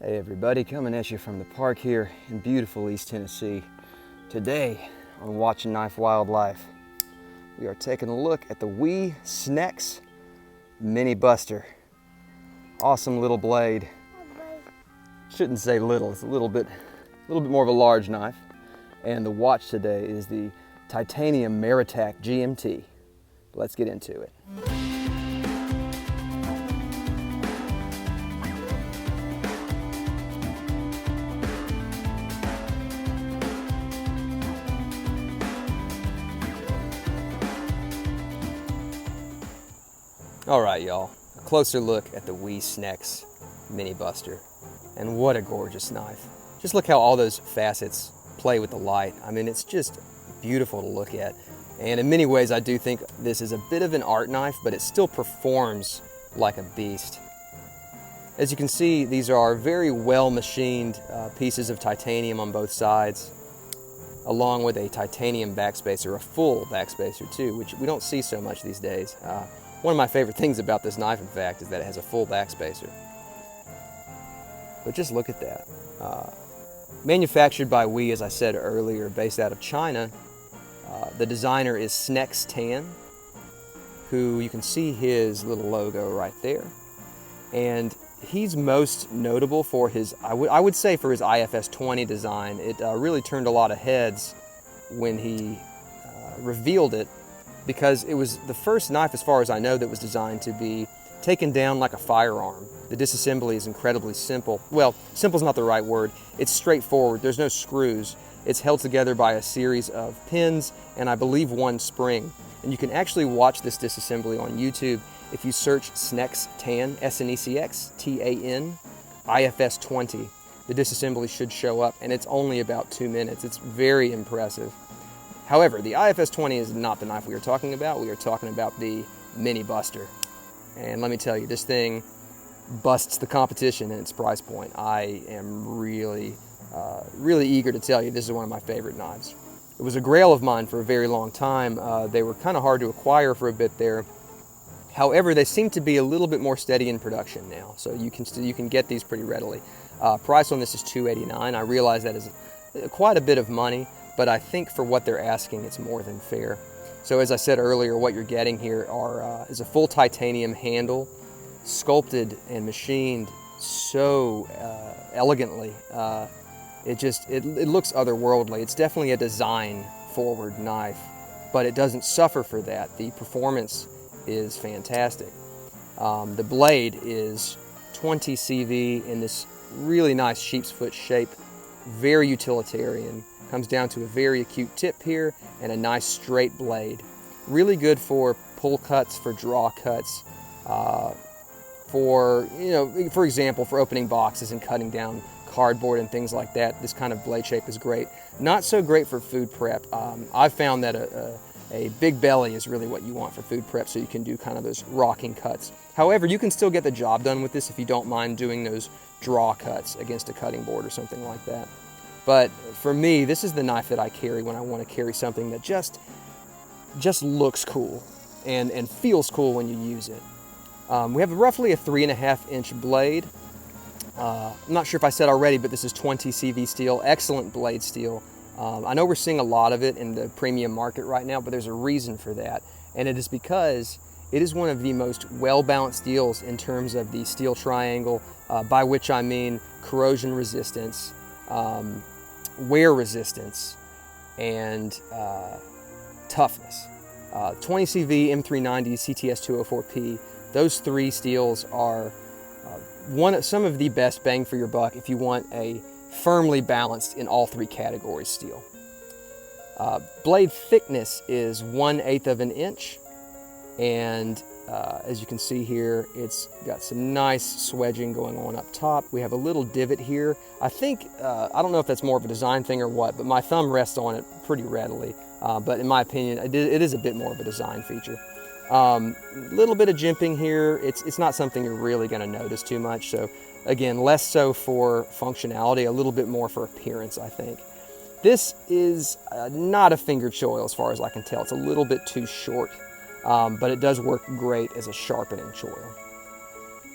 Hey everybody, coming at you from the park here in beautiful East Tennessee. Today on Watching Knife Wildlife, we are taking a look at the WE Snecx Mini Buster. Awesome little blade. Shouldn't say little, it's a little bit more of a large knife. And the watch today is the Titanium Maratac GMT. Let's get into it. All right, y'all, a closer look at the WE Snecx Mini Buster. And what a gorgeous knife. Just look how all those facets play with the light. I mean, it's just beautiful to look at. And in many ways, I do think this is a bit of an art knife, but it still performs like a beast. As you can see, these are very well machined pieces of titanium on both sides, along with a titanium backspacer, a full backspacer too, which we don't see so much these days. One of my favorite things about this knife, in fact, is that it has a full backspacer. But just look at that. Manufactured by WE, as I said earlier, based out of China. The designer is Snecx Tan, who you can see his little logo right there. And he's most notable for his, I would say for his IFS 20 design. It really turned a lot of heads when he revealed it, because it was the first knife, as far as I know, that was designed to be taken down like a firearm. The disassembly is incredibly simple. Well, simple is not the right word. It's straightforward. There's no screws. It's held together by a series of pins and I believe one spring. And you can actually watch this disassembly on YouTube if you search Snecx Tan, S-N-E-C-X, T-A-N, IFS 20. The disassembly should show up, and it's only about 2 minutes. It's very impressive. However, the IFS 20 is not the knife we are talking about. We are talking about the Mini Buster. And let me tell you, this thing busts the competition in its price point. I am really eager to tell you this is one of my favorite knives. It was a grail of mine for a very long time. They were kind of hard to acquire for a bit there. However, they seem to be a little bit more steady in production now, so you can get these pretty readily. Price on this is $289. I realize that is quite a bit of money, but I think for what they're asking, it's more than fair. So as I said earlier, what you're getting here is a full titanium handle, sculpted and machined so elegantly. It looks otherworldly. It's definitely a design-forward knife, but it doesn't suffer for that. The performance is fantastic. The blade is 20 CV in this really nice sheep's foot shape, very utilitarian. Comes down to a very acute tip here and a nice straight blade. Really good for pull cuts, for draw cuts, for example, for opening boxes and cutting down cardboard and things like that. This kind of blade shape is great. Not so great for food prep. I've found that a big belly is really what you want for food prep, so you can do kind of those rocking cuts. However, you can still get the job done with this if you don't mind doing those draw cuts against a cutting board or something like that. But for me, this is the knife that I carry when I want to carry something that just looks cool and feels cool when you use it. We have roughly a 3.5-inch blade. I'm not sure if I said already, but this is 20 CV steel, excellent blade steel. I know we're seeing a lot of it in the premium market right now, but there's a reason for that. And it is because it is one of the most well-balanced steels in terms of the steel triangle, by which I mean corrosion resistance, wear resistance, and toughness. 20 CV, M390, CTS 204P, those three steels are some of the best bang for your buck if you want a firmly balanced in all three categories steel. Blade thickness is 1/8 of an inch, and as you can see here, it's got some nice swedging going on up top. We have a little divot here. I think, I don't know if that's more of a design thing or what, but my thumb rests on it pretty readily. But in my opinion, it is a bit more of a design feature. Little bit of jimping here. It's not something you're really going to notice too much. So again, less so for functionality, a little bit more for appearance, I think. This is not a fingered choil as far as I can tell. It's a little bit too short, but it does work great as a sharpening choil.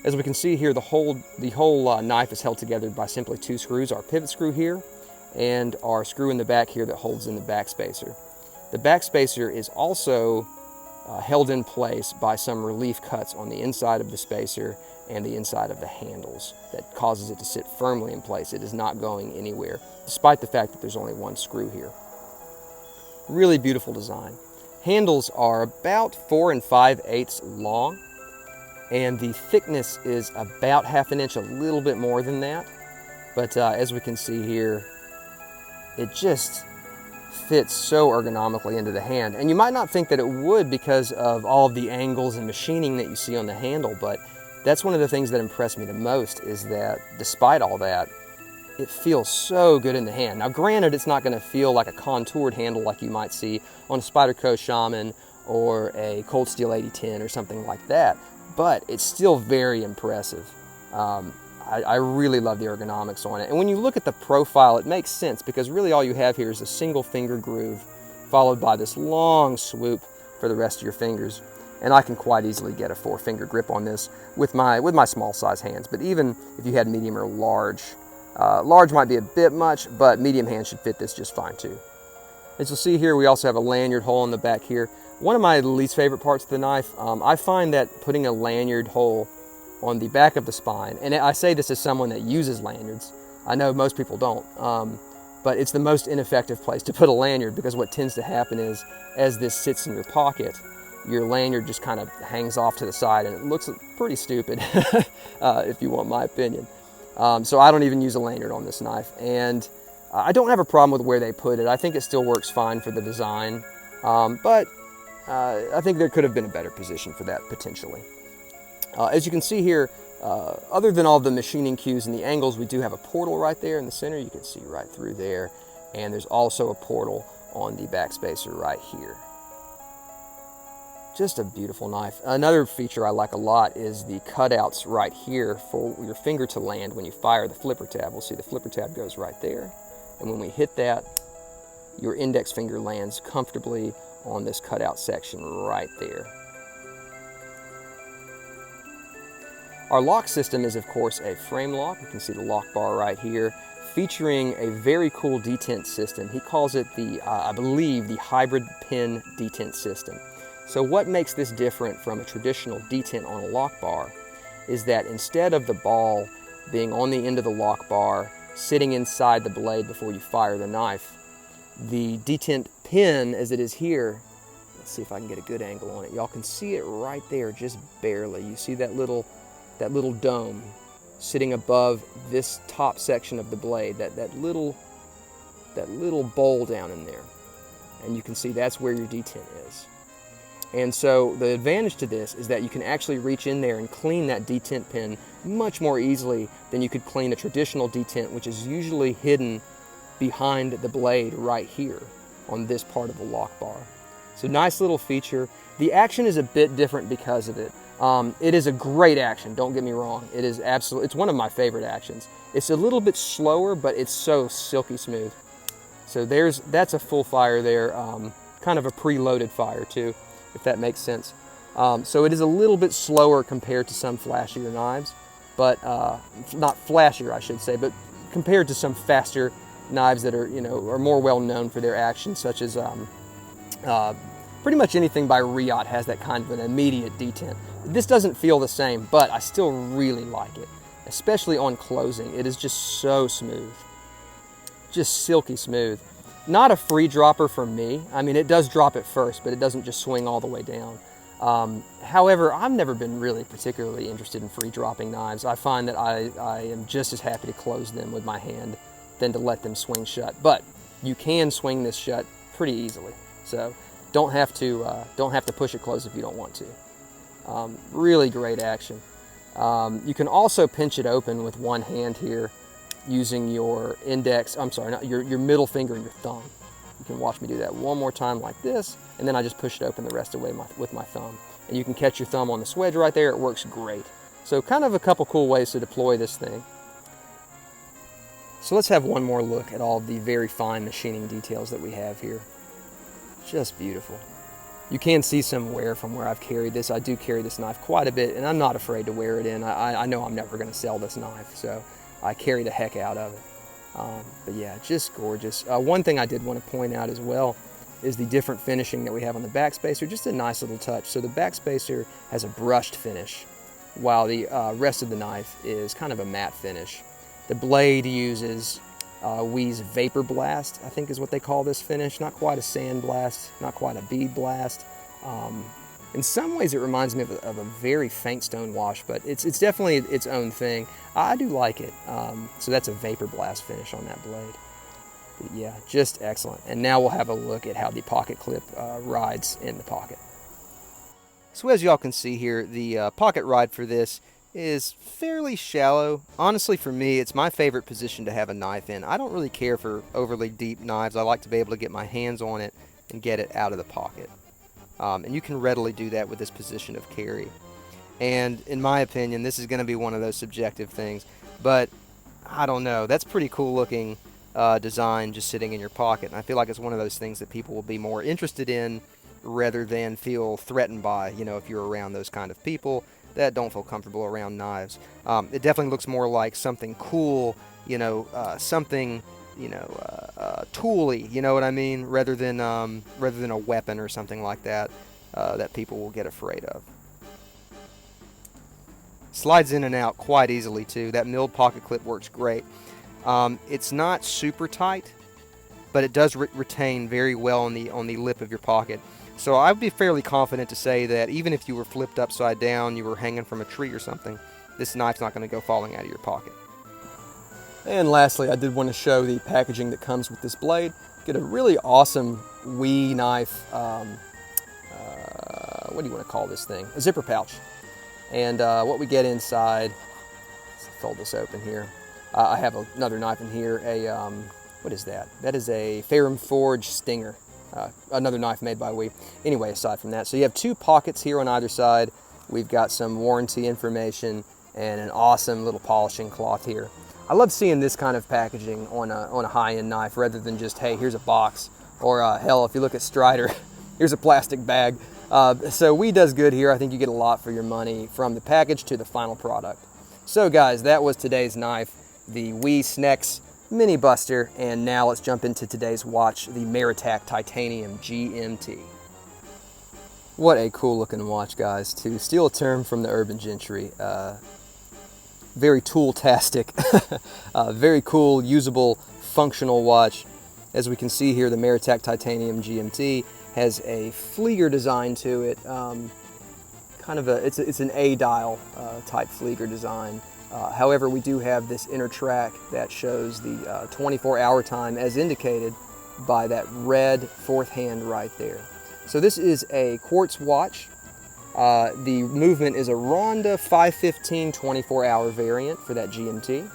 As we can see here, the whole knife is held together by simply 2 screws, our pivot screw here and our screw in the back here that holds in the back spacer. The back spacer is also held in place by some relief cuts on the inside of the spacer and the inside of the handles that causes it to sit firmly in place. It is not going anywhere, despite the fact that there's only 1 screw here. Really beautiful design. Handles are about 4 5/8 long, and the thickness is about 1/2 inch, a little bit more than that. But as we can see here, it just fits so ergonomically into the hand. And you might not think that it would because of all of the angles and machining that you see on the handle, but that's one of the things that impressed me the most, is that despite all that, it feels so good in the hand. Now granted, it's not going to feel like a contoured handle like you might see on a Spyderco Shaman or a Cold Steel 8010 or something like that, but it's still very impressive. I really love the ergonomics on it. And when you look at the profile, it makes sense because really all you have here is a single finger groove followed by this long swoop for the rest of your fingers. And I can quite easily get a 4-finger grip on this with my small size hands. But even if you had medium or large, large might be a bit much, but medium hands should fit this just fine too. As you'll see here, we also have a lanyard hole in the back here. One of my least favorite parts of the knife, I find that putting a lanyard hole on the back of the spine, and I say this as someone that uses lanyards. I know most people don't, but it's the most ineffective place to put a lanyard, because what tends to happen is, as this sits in your pocket, your lanyard just kind of hangs off to the side, and it looks pretty stupid, if you want my opinion. So I don't even use a lanyard on this knife, and I don't have a problem with where they put it. I think it still works fine for the design, but I think there could have been a better position for that potentially. As you can see here, other than all the machining cues and the angles, we do have a portal right there in the center. You can see right through there, and there's also a portal on the back spacer right here. Just a beautiful knife. Another feature I like a lot is the cutouts right here for your finger to land when you fire the flipper tab. We'll see the flipper tab goes right there, and when we hit that, your index finger lands comfortably on this cutout section right there. Our lock system is, of course, a frame lock. You can see the lock bar right here, featuring a very cool detent system. He calls it the, I believe, the hybrid pin detent system. So what makes this different from a traditional detent on a lock bar is that instead of the ball being on the end of the lock bar, sitting inside the blade before you fire the knife, the detent pin, as it is here, let's see if I can get a good angle on it. Y'all can see it right there, just barely. You see that little dome sitting above this top section of the blade, that little bowl down in there, and you can see that's where your detent is. And so the advantage to this is that you can actually reach in there and clean that detent pin much more easily than you could clean a traditional detent, which is usually hidden behind the blade right here on this part of the lock bar. So nice little feature. The action is a bit different because of it. It is a great action, don't get me wrong. It is it's one of my favorite actions. It's a little bit slower, but it's so silky smooth. So that's a full fire there, kind of a preloaded fire too, if that makes sense. So it is a little bit slower compared to some flashier knives, but not flashier, I should say, but compared to some faster knives that are more well known for their action, such as pretty much anything by Riot has that kind of an immediate detent. This doesn't feel the same, but I still really like it, especially on closing. It is just so smooth, just silky smooth. Not a free dropper for me. I mean, it does drop at first, but it doesn't just swing all the way down. However, I've never been really particularly interested in free dropping knives. I find that I am just as happy to close them with my hand than to let them swing shut. But you can swing this shut pretty easily, so don't have to push it closed if you don't want to. Really great action. You can also pinch it open with one hand here using your index, I'm sorry, not your middle finger and your thumb. You can watch me do that one more time like this, and then I just push it open the rest of the way with my thumb. And you can catch your thumb on the swedge right there. It works great. So kind of a couple cool ways to deploy this thing. So let's have one more look at all the very fine machining details that we have here. Just beautiful. You can see some wear from where I've carried this. I do carry this knife quite a bit, and I'm not afraid to wear it in. I know I'm never going to sell this knife, so I carry the heck out of it. But yeah, just gorgeous. One thing I did want to point out as well is the different finishing that we have on the backspacer. Just a nice little touch. So the backspacer has a brushed finish, while the rest of the knife is kind of a matte finish. The blade uses WE's Vapor Blast, I think is what they call this finish. Not quite a sand blast, not quite a bead blast. In some ways it reminds me of a very faint stone wash, but it's definitely its own thing. I do like it. So that's a Vapor Blast finish on that blade. But yeah, just excellent. And now we'll have a look at how the pocket clip rides in the pocket. So as y'all can see here, the pocket ride for this is fairly shallow. Honestly, for me, it's my favorite position to have a knife in. I don't really care for overly deep knives. I like to be able to get my hands on it and get it out of the pocket. And you can readily do that with this position of carry. And in my opinion, this is going to be one of those subjective things, but I don't know. That's pretty cool looking design just sitting in your pocket. And I feel like it's one of those things that people will be more interested in rather than feel threatened by, you know, if you're around those kind of people that don't feel comfortable around knives. It definitely looks more like something cool, you know, something, you know, tooly, you know what I mean, rather than a weapon or something like that that people will get afraid of. Slides in and out quite easily too. That milled pocket clip works great. It's not super tight, but it does retain very well on the lip of your pocket. So I would be fairly confident to say that even if you were flipped upside down, you were hanging from a tree or something, this knife's not going to go falling out of your pocket. And lastly, I did want to show the packaging that comes with this blade. Get a really awesome WE knife, what do you want to call this thing? A zipper pouch. And what we get inside, let's fold this open here. I have another knife in here, what is that? That is a Ferrum Forge Stinger. Another knife made by WE. Anyway, aside from that, so you have two pockets here on either side. We've got some warranty information and an awesome little polishing cloth here. I love seeing this kind of packaging on a high-end knife rather than just, hey, here's a box, or hell, if you look at Strider, here's a plastic bag. So WE does good here. I think you get a lot for your money from the package to the final product. So guys, that was today's knife, the WE Snecx Mini Buster, and now let's jump into today's watch, the Maratac Titanium GMT. What a cool looking watch, guys. To steal a term from the urban gentry, very tool-tastic, very cool, usable, functional watch. As we can see here, the Maratac Titanium GMT has a Flieger design to it, it's an A-dial type Flieger design. However, we do have this inner track that shows the 24-hour time as indicated by that red fourth hand right there. So this is a quartz watch. The movement is a Ronda 515 24-hour variant for that GMT.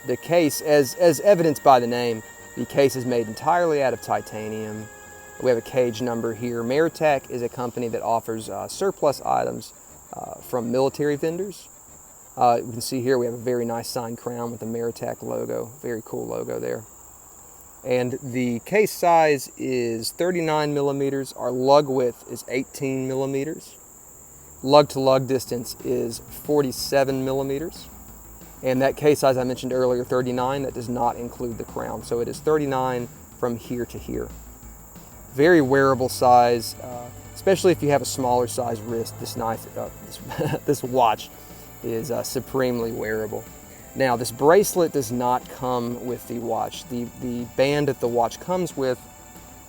The case, as evidenced by the name, the case is made entirely out of titanium. We have a cage number here. Maratac is a company that offers surplus items from military vendors. You can see here we have a very nice signed crown with the Maratac logo. Very cool logo there. And the case size is 39 millimeters. Our lug width is 18 millimeters. Lug to lug distance is 47 millimeters. And that case size I mentioned earlier, 39, that does not include the crown. So it is 39 from here to here. Very wearable size, especially if you have a smaller size wrist. This knife, this watch is supremely wearable. Now, this bracelet does not come with the watch. The band that the watch comes with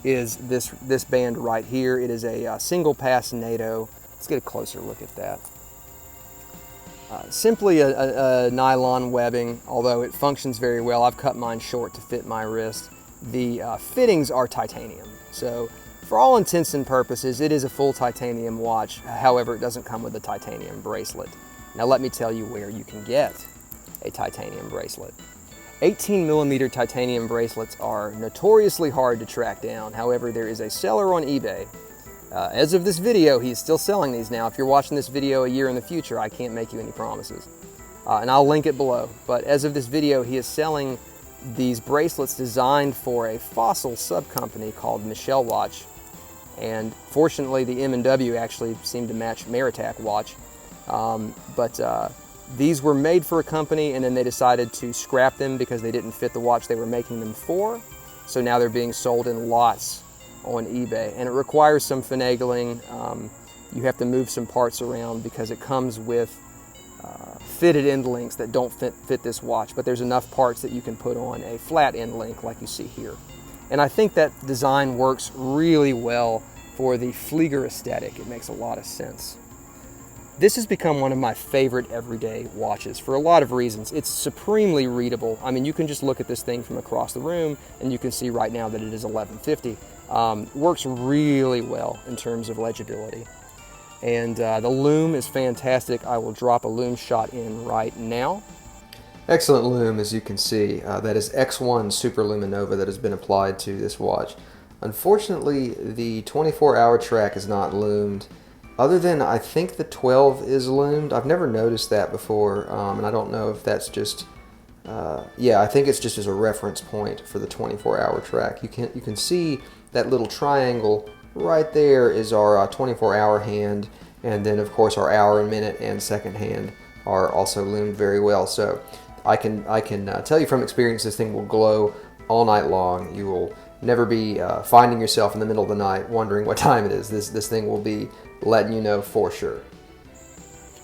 is this band right here. It is a single pass NATO. Let's get a closer look at that. Simply a nylon webbing, although it functions very well. I've cut mine short to fit my wrist. The fittings are titanium. So for all intents and purposes, it is a full titanium watch. However, it doesn't come with a titanium bracelet. Now let me tell you where you can get a titanium bracelet. 18 millimeter titanium bracelets are notoriously hard to track down. However, there is a seller on eBay. As of this video, he's still selling these now. If you're watching this video a year in the future, I can't make you any promises. And I'll link it below. But as of this video, he is selling these bracelets designed for a Fossil sub-company called Michel Watch. And fortunately, the M&W actually seemed to match Maratac watch. These were made for a company, and then they decided to scrap them because they didn't fit the watch they were making them for. So now they're being sold in lots on eBay, and it requires some finagling. You have to move some parts around because it comes with fitted end links that don't fit this watch, but there's enough parts that you can put on a flat end link like you see here. And I think that design works really well for the Flieger aesthetic. It makes a lot of sense. This has become one of my favorite everyday watches for a lot of reasons. It's supremely readable. I mean, you can just look at this thing from across the room and you can see right now that it is 1150. Works really well in terms of legibility. And the lume is fantastic. I will drop a lume shot in right now. Excellent lume, as you can see. That is X1 Super Luminova that has been applied to this watch. Unfortunately, the 24-hour track is not lumed. Other than, I think the 12 is lumed. I've never noticed that before, and I don't know if that's just, yeah, I think it's just as a reference point for the 24-hour track. You can see that little triangle right there is our 24-hour hand, and then of course our hour and minute and second hand are also loomed very well. So I can tell you from experience, this thing will glow all night long. You will never be finding yourself in the middle of the night wondering what time it is. This thing will be letting you know for sure.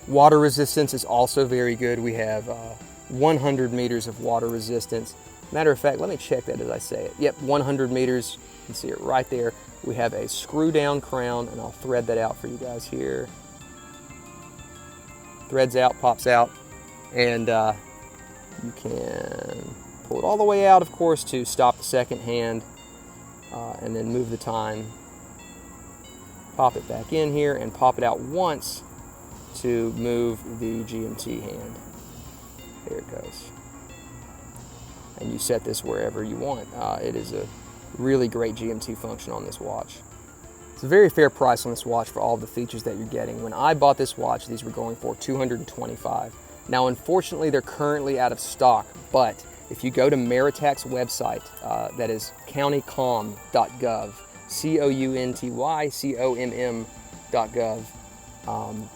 Water resistance is also very good. We have 100 meters of water resistance. Matter of fact, let me check that as I say it. Yep, 100 meters. You can see it right there. We have a screw down crown, and I'll thread that out for you guys here. Threads out, pops out, and you can pull it all the way out, of course, to stop the second hand, and then move the time. Pop it back in here and pop it out once to move the GMT hand. There it goes. And you set this wherever you want. It is a really great GMT function on this watch. It's a very fair price on this watch for all of the features that you're getting. When I bought this watch, these were going for $225. Now, unfortunately, they're currently out of stock, but if you go to Maratac's website, that is countycomm.gov, countycomm.gov.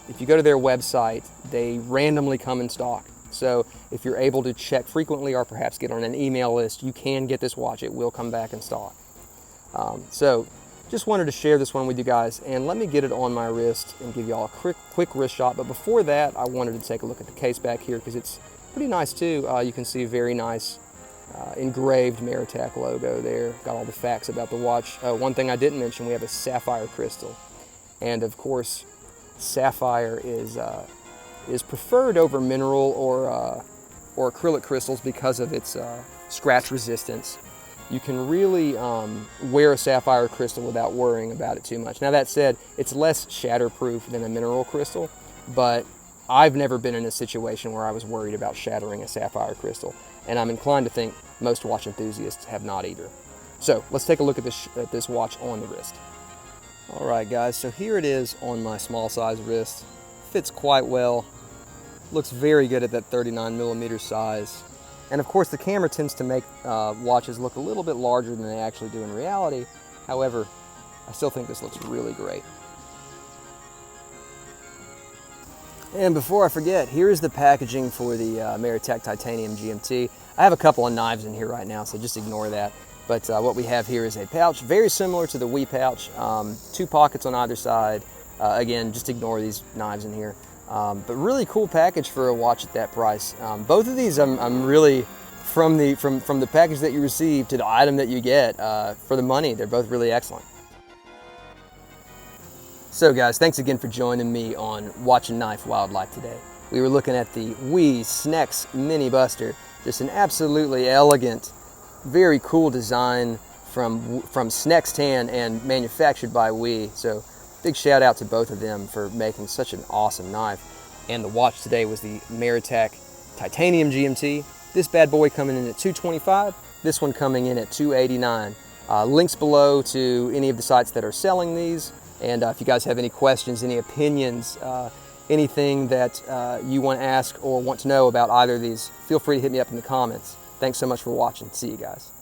If you go to their website, they randomly come in stock. So if you're able to check frequently or perhaps get on an email list, you can get this watch. It will come back in stock. So just wanted to share this one with you guys, and let me get it on my wrist and give y'all a quick wrist shot. But before that, I wanted to take a look at the case back here because it's pretty nice too. You can see a very nice engraved Maratac logo there. Got all the facts about the watch. One thing I didn't mention, we have a sapphire crystal, and of course sapphire is preferred over mineral or acrylic crystals because of its scratch resistance. You can really wear a sapphire crystal without worrying about it too much. Now that said, it's less shatterproof than a mineral crystal, but I've never been in a situation where I was worried about shattering a sapphire crystal, and I'm inclined to think most watch enthusiasts have not either. So let's take a look at this watch on the wrist. All right, guys, so here it is on my small size wrist. Fits quite well. Looks very good at that 39mm size. And of course, the camera tends to make watches look a little bit larger than they actually do in reality. However, I still think this looks really great. And before I forget, here's the packaging for the Maratac Titanium GMT. I have a couple of knives in here right now, so just ignore that. But what we have here is a pouch, very similar to the WE pouch, 2 pockets on either side. Again, just ignore these knives in here. But really cool package for a watch at that price. Both of these, I'm really, from the package that you receive to the item that you get, for the money, they're both really excellent. So guys, thanks again for joining me on Watching Knife Wildlife today. We were looking at the WE Snecx Mini Buster, just an absolutely elegant, very cool design from Snecx Tan and manufactured by WE. So big shout out to both of them for making such an awesome knife. And the watch today was the Maratac Titanium GMT. This bad boy coming in at $225, this one coming in at $289. Links below to any of the sites that are selling these. And if you guys have any questions, any opinions, anything that you want to ask or want to know about either of these, feel free to hit me up in the comments. Thanks so much for watching. See you guys.